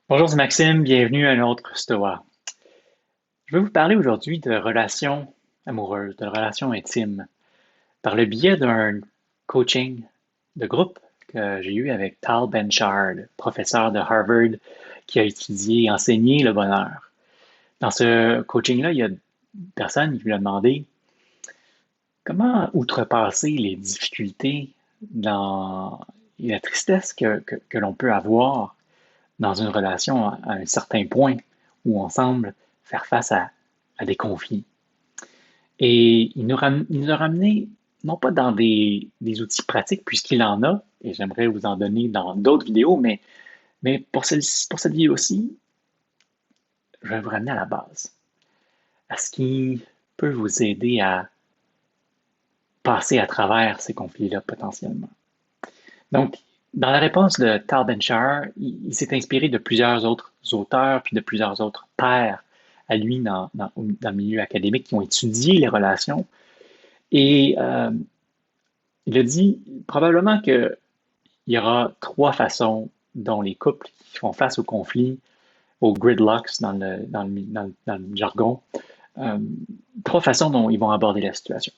Bonjour, c'est Maxime, bienvenue à un autre Stoa. Je vais vous parler aujourd'hui de relations amoureuses, de relations intimes, par le biais d'un coaching de groupe que j'ai eu avec Tal Ben-Shahar, professeur de Harvard qui a étudié et enseigné le bonheur. Dans ce coaching-là, il y a une personne qui lui a demandé comment outrepasser les difficultés dans et la tristesse que l'on peut avoir dans une relation à un certain point où on semble faire face à des conflits. Et il nous a ramené, non pas dans des outils pratiques, puisqu'il en a, et j'aimerais vous en donner dans d'autres vidéos, mais pour cette vidéo-ci, je vais vous ramener à la base, à ce qui peut vous aider à passer à travers ces conflits-là potentiellement. Donc, dans la réponse de Tal Ben-Shahar, il s'est inspiré de plusieurs autres auteurs puis de plusieurs autres pairs à lui dans le milieu académique qui ont étudié les relations. Et il a dit probablement qu'il y aura trois façons dont les couples qui font face au conflit, aux gridlocks dans le jargon, euh, trois façons dont ils vont aborder la situation.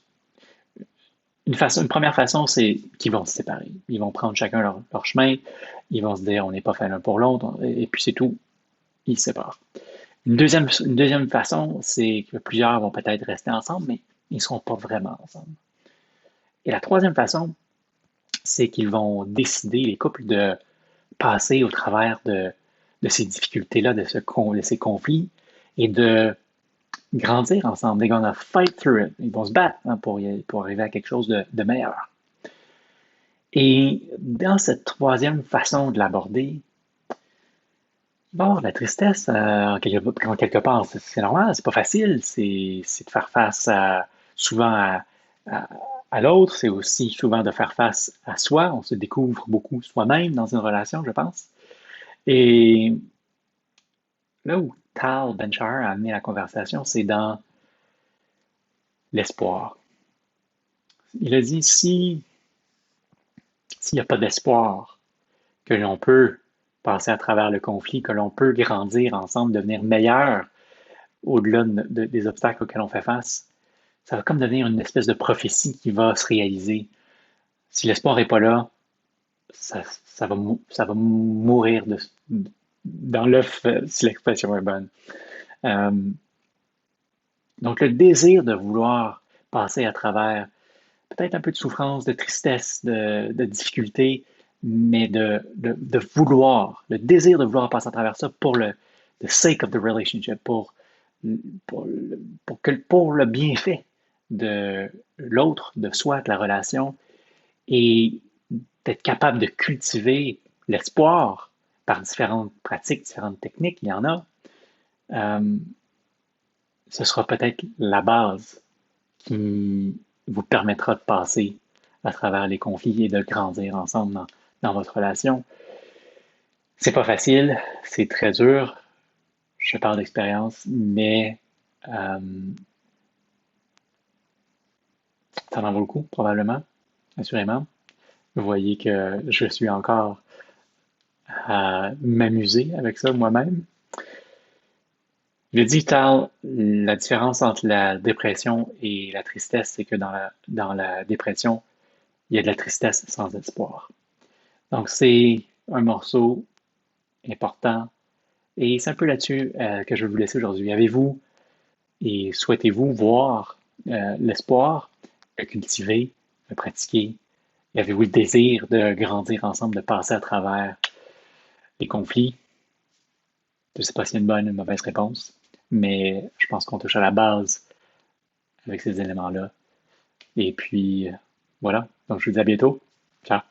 Une première façon, c'est qu'ils vont se séparer. Ils vont prendre chacun leur chemin. Ils vont se dire, on n'est pas fait l'un pour l'autre. Et puis c'est tout. Ils se séparent. Une deuxième façon, c'est que plusieurs vont peut-être rester ensemble, mais ils ne seront pas vraiment ensemble. Et la troisième façon, c'est qu'ils vont décider, les couples, de passer au travers de ces difficultés-là, de ces conflits, et de grandir ensemble. They're gonna fight through it. Ils vont se battre pour arriver à quelque chose de meilleur. Et dans cette troisième façon de l'aborder, il va y avoir de la tristesse en quelque part. C'est normal, c'est pas facile. C'est de faire face souvent à, à l'autre. C'est aussi souvent de faire face à soi. On se découvre beaucoup soi-même dans une relation, je pense. Et là où Tal Ben-Shahar a amené la conversation, c'est dans l'espoir. Il a dit s'il n'y a pas d'espoir, que l'on peut passer à travers le conflit, que l'on peut grandir ensemble, devenir meilleur au-delà des obstacles auxquels on fait face, ça va comme devenir une espèce de prophétie qui va se réaliser. Si l'espoir n'est pas là, ça va mourir dans l'œuf, si l'expression est bonne. Euh, donc le désir de vouloir passer à travers peut-être un peu de souffrance, de tristesse, de difficulté, mais de vouloir, le désir de vouloir passer à travers ça pour the sake of the relationship, pour, pour le bienfait de l'autre, de soi, de la relation, et d'être capable de cultiver l'espoir par différentes pratiques, différentes techniques, il y en a, euh, ce sera peut-être la base qui vous permettra de passer à travers les conflits et de grandir ensemble dans votre relation. C'est pas facile, c'est très dur, je parle d'expérience, mais euh, ça en vaut le coup, probablement, assurément. Vous voyez que je suis encore à m'amuser avec ça moi-même. Je dis, Tal, la différence entre la dépression et la tristesse, c'est que dans la dépression, il y a de la tristesse sans espoir. Donc, c'est un morceau important. Et c'est un peu là-dessus que je vais vous laisser aujourd'hui. Avez-vous et souhaitez-vous voir l'espoir, le cultiver, le pratiquer? Et avez-vous le désir de grandir ensemble, de passer à travers les conflits? Je ne sais pas s'il y a une bonne ou une mauvaise réponse, mais je pense qu'on touche à la base avec ces éléments-là. Et puis, voilà. Donc, je vous dis à bientôt. Ciao.